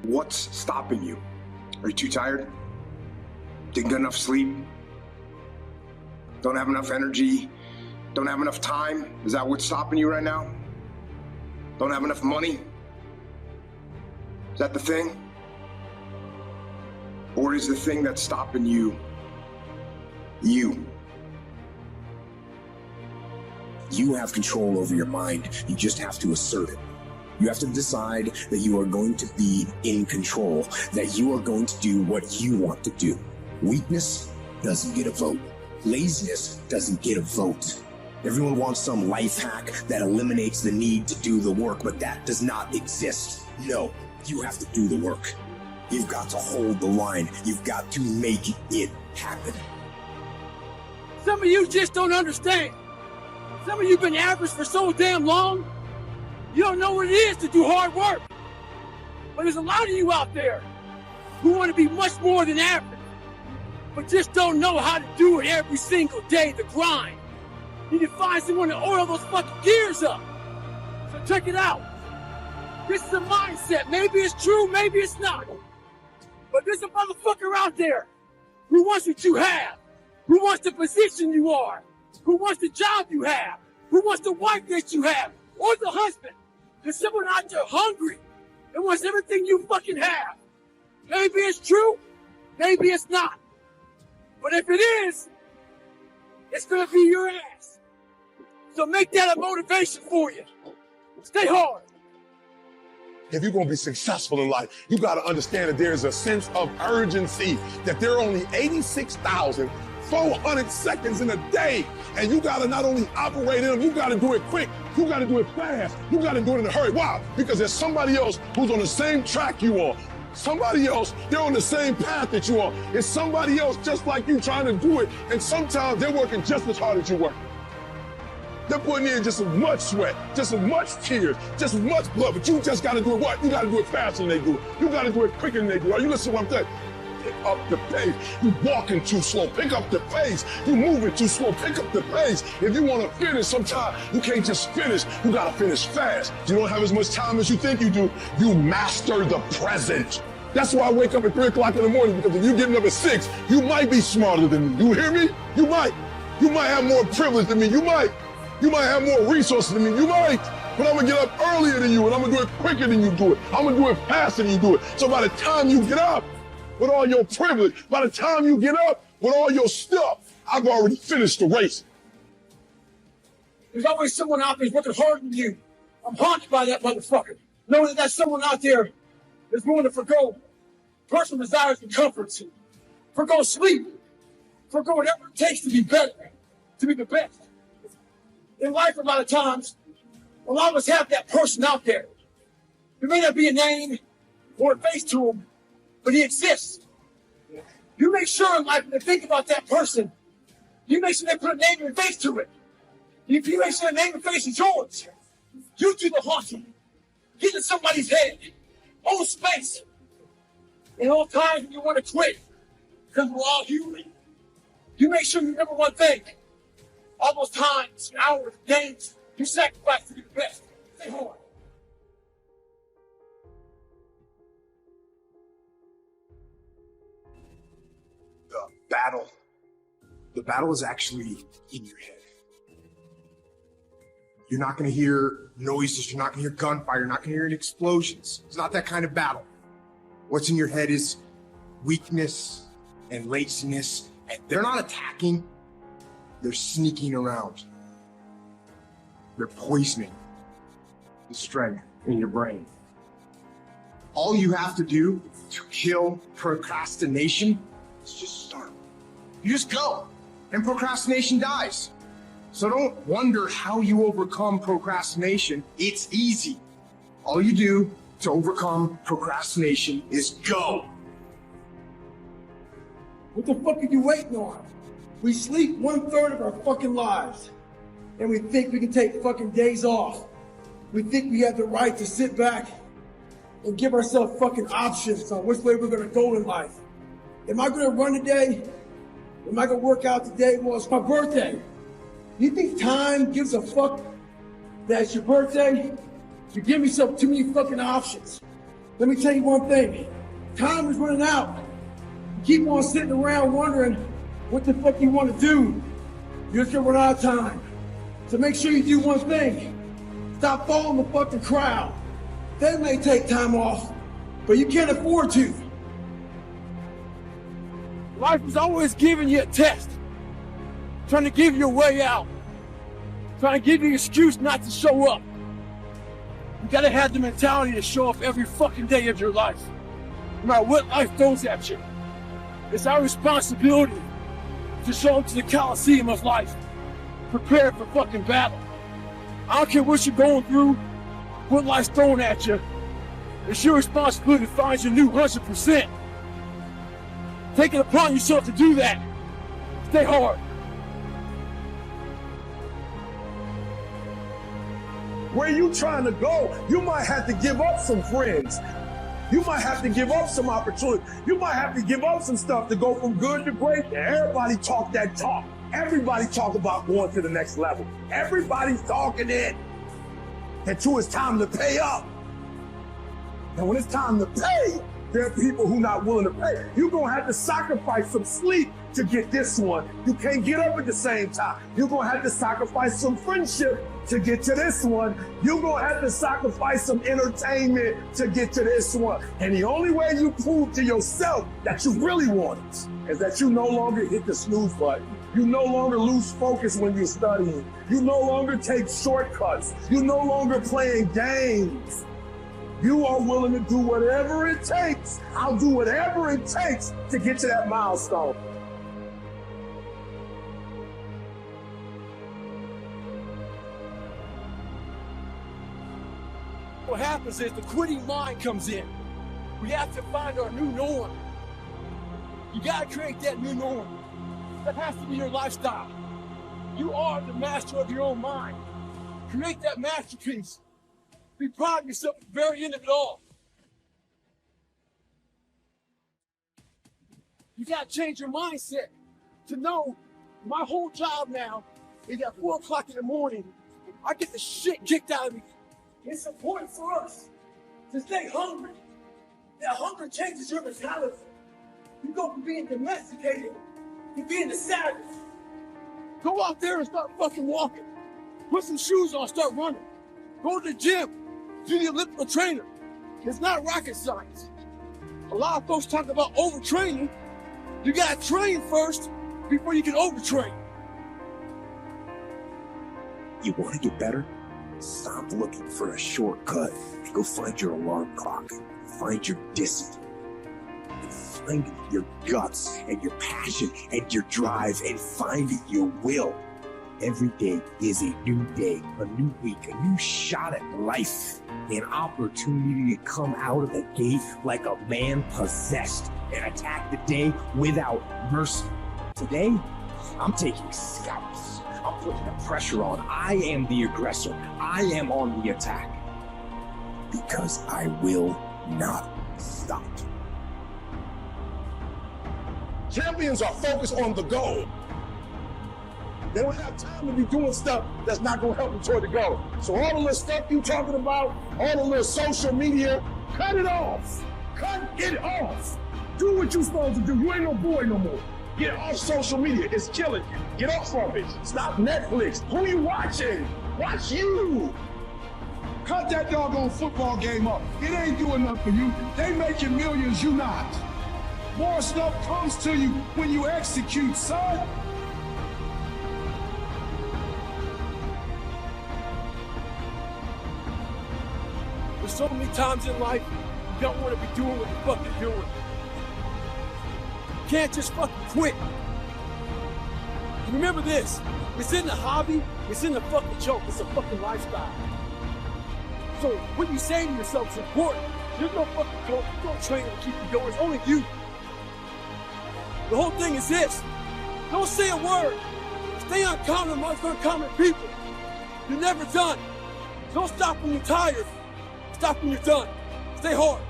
What's stopping you? Are you too tired? Didn't get enough sleep? Don't have enough energy? Don't have enough time? Is that what's stopping you right now? Don't have enough money? Is that the thing? Or is the thing that's stopping you, you? You have control over your mind. You just have to assert it. You have to decide that you are going to be in control, that you are going to do what you want to do. Weakness doesn't get a vote. Laziness doesn't get a vote. Everyone wants some life hack that eliminates the need to do the work, but that does not exist. No, you have to do the work. You've got to hold the line. You've got to make it happen. Some of you just don't understand. Some of you been average for so damn long, you don't know what it is to do hard work. But there's a lot of you out there who want to be much more than average, but just don't know how to do it every single day, the grind. You need to find someone to oil those fucking gears up. So check it out. This is a mindset. Maybe it's true, maybe it's not. But there's a motherfucker out there who wants what you have, who wants the position you are, who wants the job you have, who wants the wife that you have, or the husband. There's someone out there hungry and wants everything you fucking have. Maybe it's true, maybe it's not. But if it is, it's gonna be your ass. So make that a motivation for you. Stay hard. If you're going to be successful in life, you got to understand that there's a sense of urgency, that there are only 86,400 seconds in a day. And you got to not only operate in them, you got to do it quick. You got to do it fast. You got to do it in a hurry. Why? Because there's somebody else who's on the same track you are. Somebody else, they're on the same path that you are. It's somebody else just like you trying to do it. And sometimes they're working just as hard as you work. They're putting in just as much sweat, just as much tears, just as much blood, but you just got to do it what? You got to do it faster than they do it. You got to do it quicker than they do it. Are you listening to what I'm saying? Pick up the pace. You walking too slow. Pick up the pace. You moving too slow. Pick up the pace. If you want to finish, sometimes you can't just finish. You got to finish fast. You don't have as much time as you think you do. You master the present. That's why I wake up at 3 o'clock in the morning, because if you're getting up at 6, you might be smarter than me. You hear me? You might. You might have more privilege than me. You might. You might have more resources than me. You might. But I'm going to get up earlier than you, and I'm going to do it quicker than you do it. I'm going to do it faster than you do it. So by the time you get up with all your privilege, by the time you get up with all your stuff, I've already finished the race. There's always someone out there working harder than you. I'm haunted by that motherfucker. Knowing that there's someone out there that's willing to forgo personal desires and comforts, forgo sleep, forgo whatever it takes to be better, to be the best. In life, a lot of times, a lot of us have that person out there. There may not be a name or a face to him, but he exists. You make sure in life, when they think about that person, you make sure they put a name and face to it. You make sure the name and face is yours. You do the haunting. Get in somebody's head. Own space. In all times when you want to quit, because we're all human, you make sure you remember one thing. All those times, hours, days, you sacrifice to be the best. Stay hard. The battle is actually in your head. You're not going to hear noises. You're not going to hear gunfire. You're not going to hear any explosions. It's not that kind of battle. What's in your head is weakness and laziness. And they're not attacking. They're sneaking around. They're poisoning the strength in your brain. All you have to do to kill procrastination is just start. You just go, and procrastination dies. So don't wonder how you overcome procrastination. It's easy. All you do to overcome procrastination is go. What the fuck are you waiting on? We sleep 1/3 of our fucking lives. And we think we can take fucking days off. We think we have the right to sit back and give ourselves fucking options on which way we're gonna go in life. Am I gonna run today? Am I gonna work out today? Well, it's my birthday. You think time gives a fuck that it's your birthday? You give me too many fucking options. Let me tell you one thing. Time is running out. You keep on sitting around wondering what the fuck you want to do. You're just gonna run out of time. So make sure you do one thing. Stop following the fucking crowd. They may take time off, but you can't afford to. Life is always giving you a test. Trying to give you a way out. Trying to give you an excuse not to show up. You gotta have the mentality to show up every fucking day of your life. No matter what life throws at you. It's our responsibility to show up to the Coliseum of life. Prepared for fucking battle. I don't care what you're going through, what life's throwing at you. It's your responsibility to find your new 100%. Take it upon yourself to do that. Stay hard. Where you trying to go, you might have to give up some friends. You might have to give up some opportunity. You might have to give up some stuff to go from good to great. Everybody talk that talk. Everybody talk about going to the next level. Everybody's talking it until it's time to pay up. And when it's time to pay, there are people who not willing to pay. You're gonna have to sacrifice some sleep to get this one. You can't get up at the same time. You're gonna have to sacrifice some friendship to get to this one. You're gonna have to sacrifice some entertainment to get to this one. And the only way you prove to yourself that you really want it is that you no longer hit the snooze button. You no longer lose focus when you're studying. You no longer take shortcuts. You no longer playing games. You are willing to do whatever it takes. I'll do whatever it takes to get to that milestone. What happens is the quitting mind comes in. We have to find our new norm. You gotta create that new norm. That has to be your lifestyle. You are the master of your own mind. Create that masterpiece. Be proud of yourself at the very end of it all. You gotta change your mindset to know my whole job now is at 4 o'clock in the morning. I get the shit kicked out of me. It's important for us to stay hungry. That hunger changes your mentality. You go from being domesticated to being the savage. Go out there and start fucking walking. Put some shoes on, start running. Go to the gym. Do the elliptical trainer. It's not rocket science. A lot of folks talk about overtraining. You gotta train first before you can overtrain. You want to get better? Stop looking for a shortcut and go find your alarm clock. Find your discipline. And find your guts and your passion and your drive and find your will. Every day is a new day, a new week, a new shot at life, an opportunity to come out of the gate like a man possessed and attack the day without mercy. Today, I'm taking scalps. I'm putting the pressure on. I am the aggressor. I am on the attack. Because I will not stop. Champions are focused on the goal. They don't have time to be doing stuff that's not gonna help them toward the goal. So all the little stuff you talking about, all the little social media, cut it off. Cut it off. Do what you're supposed to do. You ain't no boy no more. Get off social media. It's killing you. Get off from it. Stop Netflix. Who you watching? Watch you. Cut that doggone football game up. It ain't doing enough for you. They making millions, you not. More stuff comes to you when you execute, son. There's so many times in life you don't want to be doing what the fuck you're doing. You can't just fucking quit. Remember this, it's in the hobby, it's in the fucking joke, it's a fucking lifestyle. So what you say to yourself is important. There's no fucking coach, no trainer to keep you going, it's only you. The whole thing is this, don't say a word. Stay uncommon amongst uncommon people. You're never done. Don't stop when you're tired. Stop when you're done. Stay hard.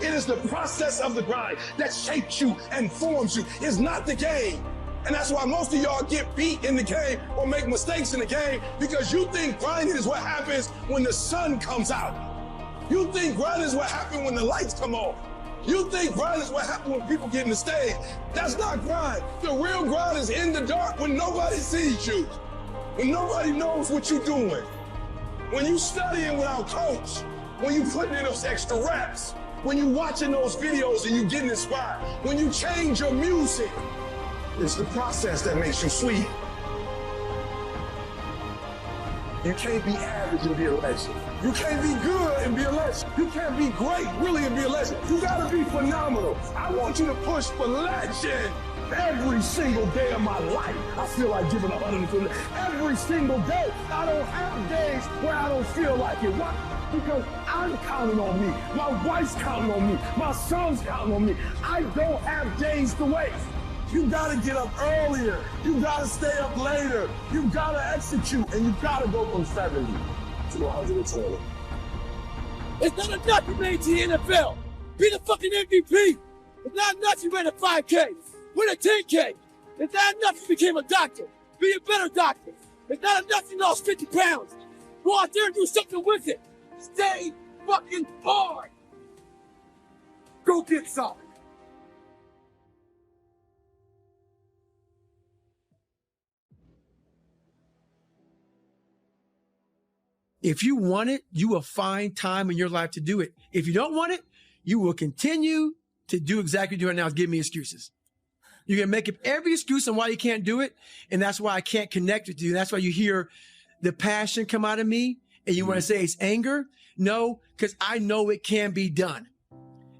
It is the process of the grind that shapes you and forms you. It's not the game. And that's why most of y'all get beat in the game or make mistakes in the game, because you think grinding is what happens when the sun comes out. You think grinding is what happens when the lights come on. You think grind is what happens when people get in the stage. That's not grind. The real grind is in the dark when nobody sees you, when nobody knows what you're doing, when you studying without coach, when you putting in those extra reps, when you watching those videos and you getting inspired, when you change your music. It's the process that makes you sweet. You can't be average and be a legend. You can't be good and be a legend. You can't be great, really, and be a legend. You gotta be phenomenal. I want you to push for legend. Every single day of my life, I feel like giving up 150. Every single day. I don't have days where I don't feel like it. Why? Because I'm counting on me. My wife's counting on me. My son's counting on me. I don't have days to waste. You gotta get up earlier. You gotta stay up later. You gotta execute, and you gotta go from 70 to 120. It's not enough you made to the NFL. Be the fucking MVP. It's not enough you ran a 5K. Win a 10K. It's not enough you became a doctor. Be a better doctor. It's not enough you lost 50 pounds. Go out there and do something with it. Stay fucking hard. Go get some. If you want it, you will find time in your life to do it. If you don't want it, you will continue to do exactly what you're doing now, is give me excuses. You're going to make up every excuse on why you can't do it, and that's why I can't connect with you. That's why you hear the passion come out of me, and you want to say it's anger. No, because I know it can be done.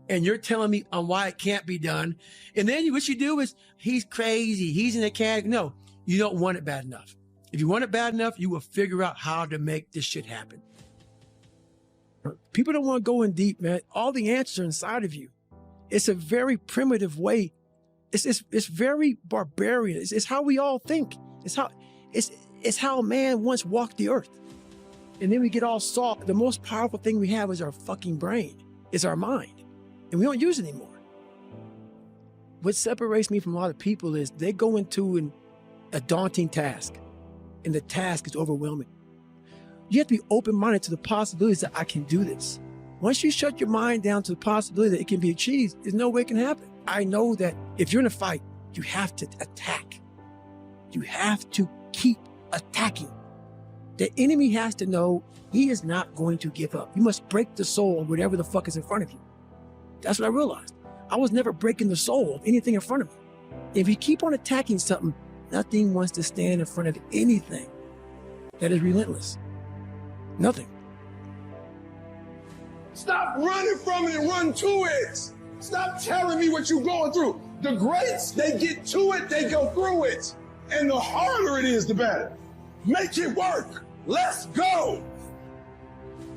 And you're telling me on why it can't be done. And then what you do is, he's crazy, he's in a category. No, you don't want it bad enough. If you want it bad enough, you will figure out how to make this shit happen. People don't want to go in deep, man. All the answers are inside of you. It's a very primitive way. It's very barbarian. It's how we all think. It's how man once walked the earth. And then we get all soft. The most powerful thing we have is our fucking brain. It's our mind. And we don't use it anymore. What separates me from a lot of people is they go into a daunting task. And the task is overwhelming. You have to be open-minded to the possibilities that I can do this. Once you shut your mind down to the possibility that it can be achieved, there's no way it can happen. I know that if you're in a fight, you have to attack. You have to keep attacking. The enemy has to know he is not going to give up. You must break the soul of whatever the fuck is in front of you. That's what I realized. I was never breaking the soul of anything in front of me. If you keep on attacking something, nothing wants to stand in front of anything that is relentless. Nothing. Stop running from it and run to it. Stop telling me what you're going through. The greats, they get to it, they go through it. And the harder it is, the better. Make it work. Let's go.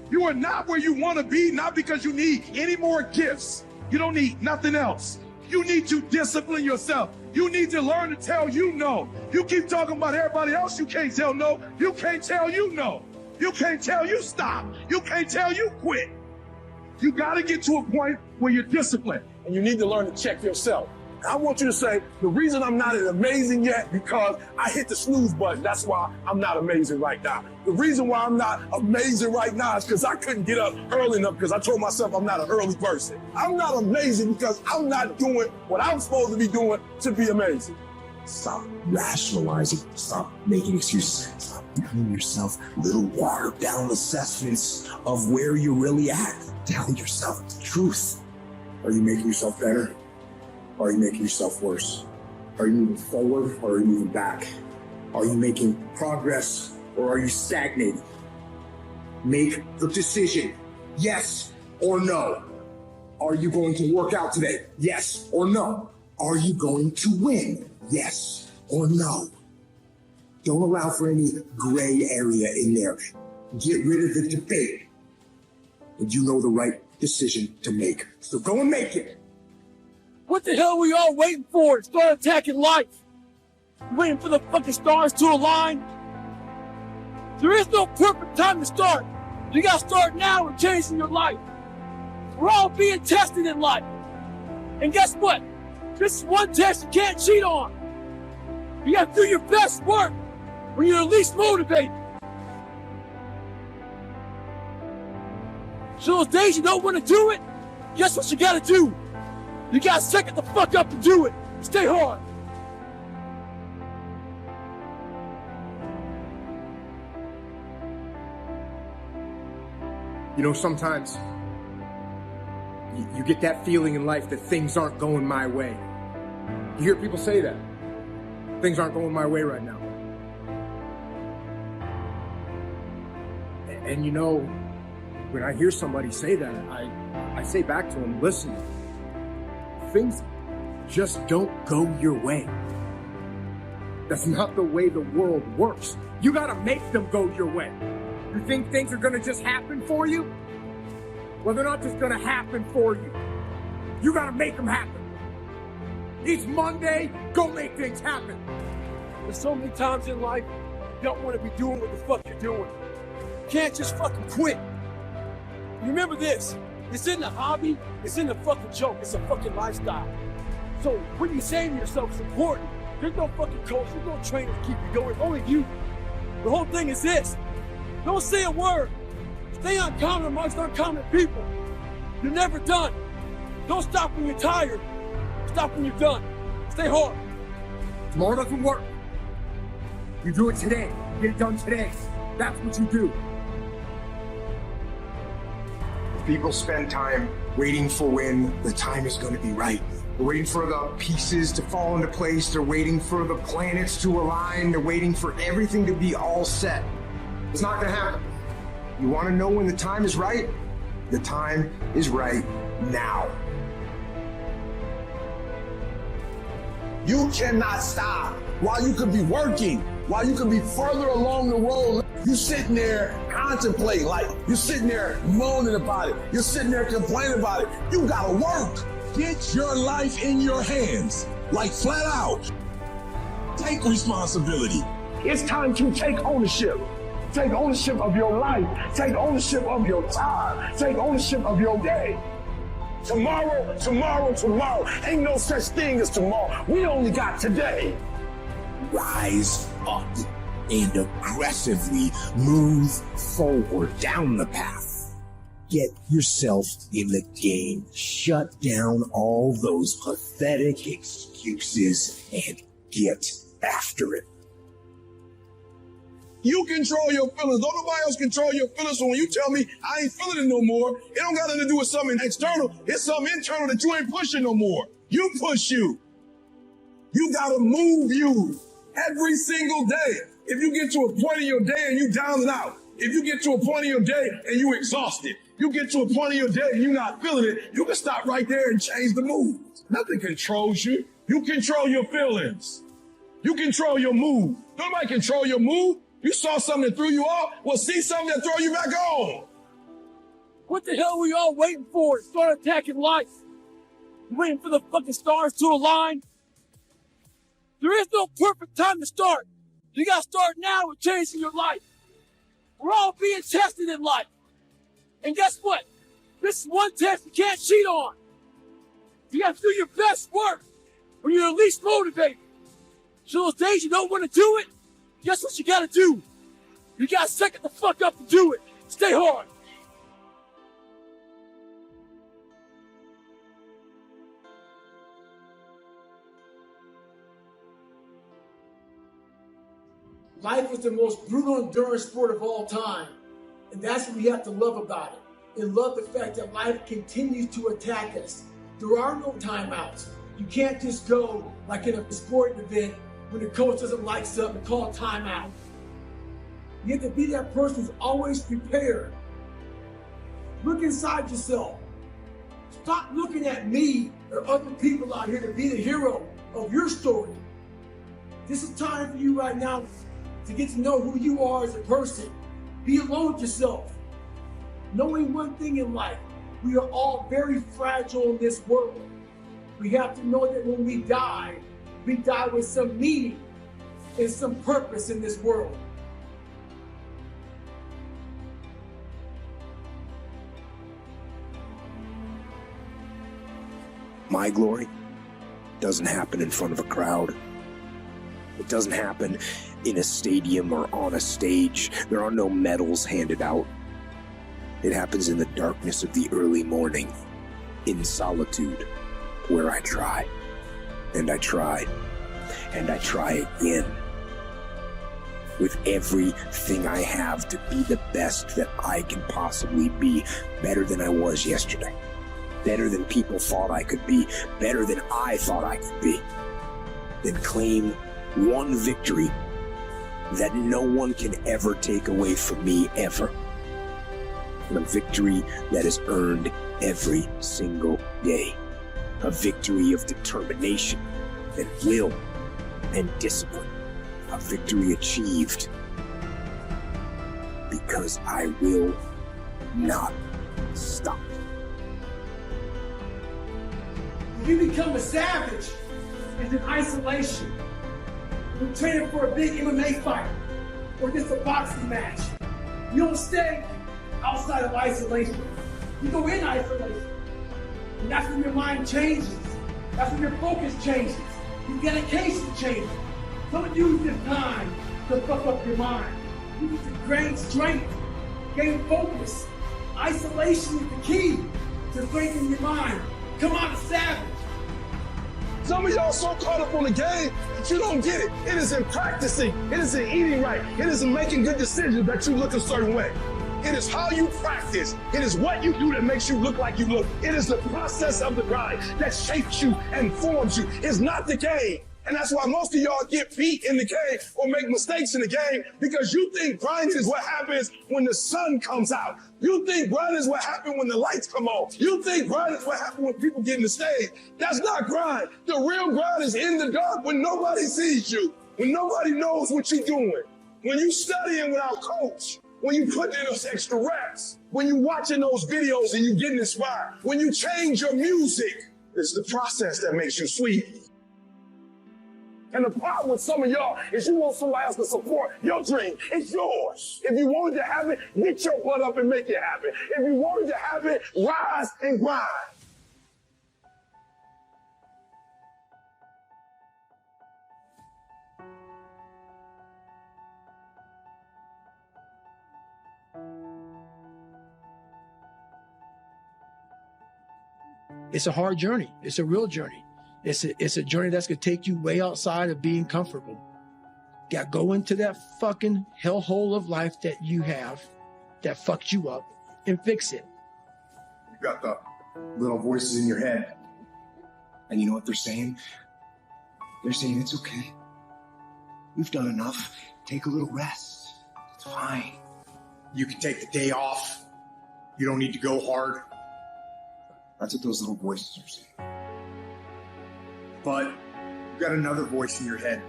You are not where you want to be, not because you need any more gifts. You don't need nothing else. You need to discipline yourself. You need to learn to tell you no. You keep talking about everybody else you can't tell no. You can't tell you no. You can't tell you stop. You can't tell you quit. You got to get to a point where you're disciplined, and you need to learn to check yourself. I want you to say, the reason I'm not amazing yet, because I hit the snooze button. That's why I'm not amazing right now. The reason why I'm not amazing right now is because I couldn't get up early enough because I told myself I'm not an early person. I'm not amazing because I'm not doing what I'm supposed to be doing to be amazing. Stop rationalizing. Stop making excuses. Stop giving yourself little watered down assessments of where you're really at. Tell yourself the truth. Are you making yourself better? Or are you making yourself worse? Are you moving forward or are you moving back? Are you making progress or are you stagnating? Make the decision, yes or no. Are you going to work out today? Yes or no. Are you going to win? Yes or no. Don't allow for any gray area in there. Get rid of the debate. And you know the right decision to make. So go and make it. What the hell are we all waiting for to start attacking life? Waiting for the fucking stars to align? There is no perfect time to start. You gotta start now and changing your life. We're all being tested in life. And guess what? This is one test you can't cheat on. You gotta do your best work when you're least motivated. So those days you don't want to do it, guess what you gotta do? You gotta suck it the fuck up and do it. Stay hard. You know, sometimes you get that feeling in life that things aren't going my way. You hear people say that. Things aren't going my way right now. And you know, when I hear somebody say that, I say back to them, listen, things just don't go your way. That's not the way the world works. You gotta make them go your way. You think things are gonna just happen for you? Well, they're not just gonna happen for you. You gotta make them happen. Each Monday, go make things happen. There's so many times in life you don't want to be doing what the fuck you're doing. You can't just fucking quit. Remember this, it's in the hobby, it's in the fucking joke, it's a fucking lifestyle. So what you're saying to yourself is important. There's no fucking coach, there's no trainer to keep you going, only you. The whole thing is this, don't say a word. Stay uncommon amongst uncommon people. You're never done. Don't stop when you're tired. Stop when you're done. Stay hard. Tomorrow doesn't work. You do it today. Get it done today. That's what you do. People spend time waiting for when the time is going to be right. They're waiting for the pieces to fall into place. They're waiting for the planets to align. They're waiting for everything to be all set. It's not going to happen. You want to know when the time is right? The time is right now. You cannot stop while you could be working, while you could be further along the road. You sitting there contemplating, like you're sitting there moaning about it. You're sitting there complaining about it. You gotta work. Get your life in your hands, like flat out. Take responsibility. It's time to take ownership. Take ownership of your life. Take ownership of your time. Take ownership of your day. Tomorrow, tomorrow, tomorrow. Ain't no such thing as tomorrow. We only got today. Rise up and aggressively move forward down the path. Get yourself in the game. Shut down all those pathetic excuses and get after it. You control your feelings. Don't nobody else control your feelings. So when you tell me I ain't feeling it no more, it don't got nothing to do with something external. It's something internal that you ain't pushing no more. You push you. You gotta move you every single day. If you get to a point in your day and you down and out, if you get to a point in your day and you exhausted, you get to a point in your day and you're not feeling it, you can stop right there and change the mood. Nothing controls you. You control your feelings. You control your mood. Nobody control your mood. You saw something that threw you off, well, see something that throw you back on. What the hell were you all waiting for to start attacking life? Waiting for the fucking stars to align? There is no perfect time to start. You gotta start now with changing your life. We're all being tested in life. And guess what? This is one test you can't cheat on. You gotta do your best work when you're least motivated. So those days you don't want to do it, guess what you gotta do? You gotta suck it the fuck up and do it. Stay hard. Life is the most brutal endurance sport of all time. And that's what we have to love about it. And love the fact that life continues to attack us. There are no timeouts. You can't just go like in a sporting event when the coach doesn't like something and call timeout. You have to be that person who's always prepared. Look inside yourself. Stop looking at me or other people out here to be the hero of your story. This is time for you right now to get to know who you are as a person. Be alone with yourself. Knowing one thing in life, we are all very fragile in this world. We have to know that when we die with some meaning and some purpose in this world. My glory doesn't happen in front of a crowd. It doesn't happen in a stadium or on a stage. There are no medals handed out. It happens in the darkness of the early morning, in solitude, where I try, and I try, and I try again. With everything I have to be the best that I can possibly be, better than I was yesterday, better than people thought I could be, better than I thought I could be. Then claim one victory that no one can ever take away from me, ever. And a victory that is earned every single day. A victory of determination and will and discipline. A victory achieved because I will not stop. You become a savage is in isolation. You're training for a big MMA fight or just a boxing match. You don't stay outside of isolation. You go in isolation. And that's when your mind changes. That's when your focus changes. Your dedication changes. Don't use this time to fuck up your mind. Use it to gain strength, gain focus. Isolation is the key to strengthening your mind. Come out a savage. Some of y'all so caught up on the game that you don't get it. It is in practicing. It is in eating right. It is in making good decisions that you look a certain way. It is how you practice. It is what you do that makes you look like you look. It is the process of the grind that shapes you and forms you. It's not the game. And that's why most of y'all get beat in the game or make mistakes in the game, because you think grinding is what happens when the sun comes out. You think grinding is what happens when the lights come on. You think grinding is what happens when people get in the stage. That's not grind. The real grind is in the dark when nobody sees you, when nobody knows what you're doing, when you studying without coach, when you put in those extra reps, when you watching those videos and you getting inspired, when you change your music. It's the process that makes you sweet. And the problem with some of y'all is you want somebody else to support your dream. It's yours. If you wanted to have it, get your butt up and make it happen. If you wanted to have it, rise and grind. It's a hard journey. It's a real journey. It's a journey that's gonna take you way outside of being comfortable. You gotta go into that fucking hellhole of life that you have that fucked you up and fix it. You got the little voices in your head. And you know what they're saying? They're saying it's okay. We've done enough. Take a little rest. It's fine. You can take the day off. You don't need to go hard. That's what those little voices are saying. But you've got another voice in your head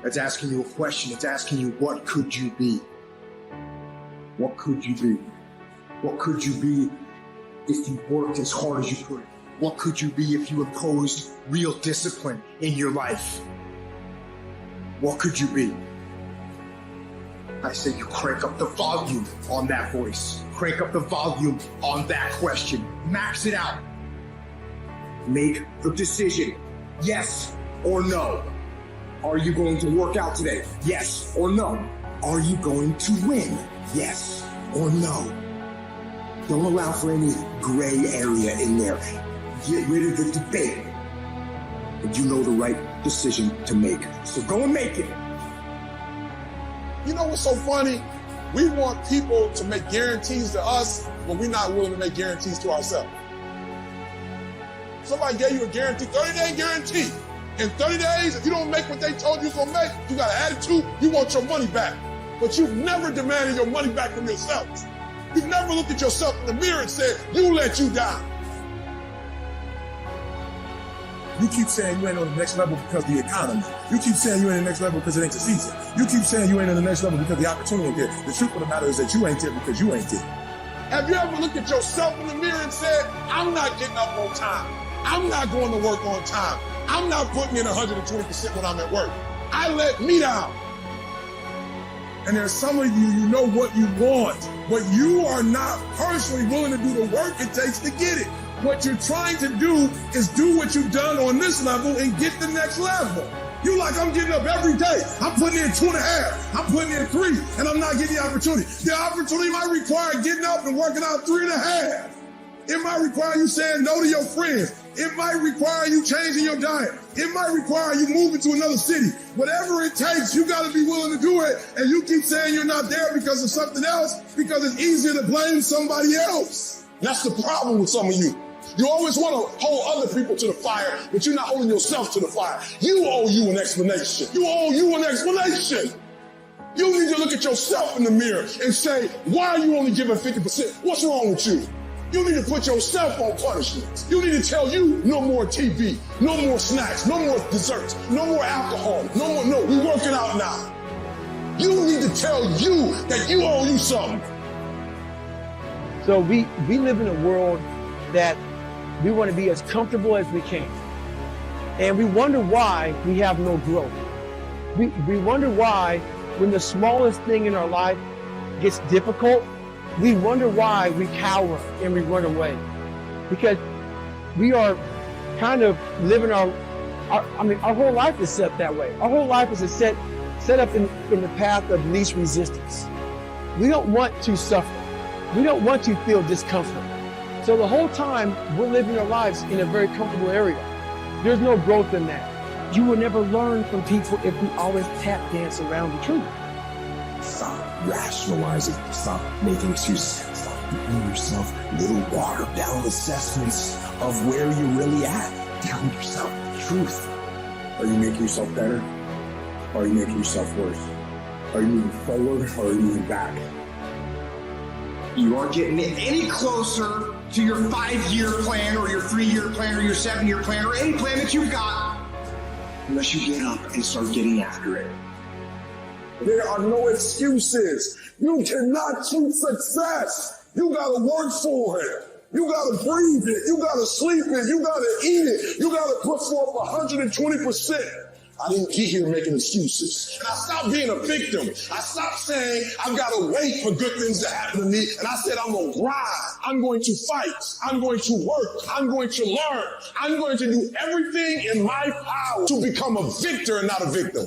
that's asking you a question. It's asking you, what could you be? What could you be? What could you be if you worked as hard as you could? What could you be if you imposed real discipline in your life? What could you be? I say you crank up the volume on that voice. Crank up the volume on that question. Max it out. Make the decision, yes or no. Are you going to work out today? Yes or no. Are you going to win? Yes or no. Don't allow for any gray area in there. Get rid of the debate. And you know the right decision to make. So go and make it. You know what's so funny? We want people to make guarantees to us, but we're not willing to make guarantees to ourselves. Somebody gave you a guarantee, 30-day guarantee. In 30 days, if you don't make what they told you you're gonna make, you got an attitude, you want your money back. But you've never demanded your money back from yourself. You've never looked at yourself in the mirror and said, you let you down. You keep saying you ain't on the next level because of the economy. You keep saying you ain't on the next level because it ain't the season. You keep saying you ain't on the next level because the opportunity ain't there. The truth of the matter is that you ain't there because you ain't there. Have you ever looked at yourself in the mirror and said, I'm not getting up on time. I'm not going to work on time. I'm not putting in 120% when I'm at work. I let me down. And there's some of you, you know what you want, but you are not personally willing to do the work it takes to get it. What you're trying to do is do what you've done on this level and get the next level. You like, I'm getting up every day. I'm putting in 2.5. I'm putting in 3, and I'm not getting the opportunity. The opportunity might require getting up and working out 3.5. It might require you saying no to your friends. It might require you changing your diet. It might require you moving to another city. Whatever it takes, you got to be willing to do it. And you keep saying you're not there because of something else, because it's easier to blame somebody else. That's the problem with some of you. You always want to hold other people to the fire, but you're not holding yourself to the fire. You owe you an explanation. You owe you an explanation. You need to look at yourself in the mirror and say, why are you only giving 50%? What's wrong with you? You need to put yourself on punishment. You need to tell you no more TV, no more snacks, no more desserts, no more alcohol, no, we're working out now. You need to tell you that you owe you something. So we live in a world that we want to be as comfortable as we can. And we wonder why we have no growth. We wonder why when the smallest thing in our life gets difficult, we wonder why we cower and we run away. Because we are kind of living our whole life is set that way. Our whole life is set up in the path of least resistance. We don't want to suffer. We don't want to feel discomfort. So the whole time we're living our lives in a very comfortable area. There's no growth in that. You will never learn from people if we always tap dance around the truth. Stop rationalizing. Stop making excuses. Stop giving yourself little watered down assessments of where you're really at. Tell yourself the truth. Are you making yourself better? Or are you making yourself worse? Are you moving forward or are you moving back? You aren't getting any closer to your 5-year plan or your 3-year plan or your 7-year plan or any plan that you've got unless you get up and start getting after it. There are no excuses. You cannot cheat success. You gotta work for it. You gotta breathe it. You gotta sleep it. You gotta eat it. You gotta put forth 120%. I didn't get here making excuses. And I stopped being a victim. I stopped saying I've got to wait for good things to happen to me. And I said I'm going to rise. I'm going to fight. I'm going to work. I'm going to learn. I'm going to do everything in my power to become a victor and not a victim.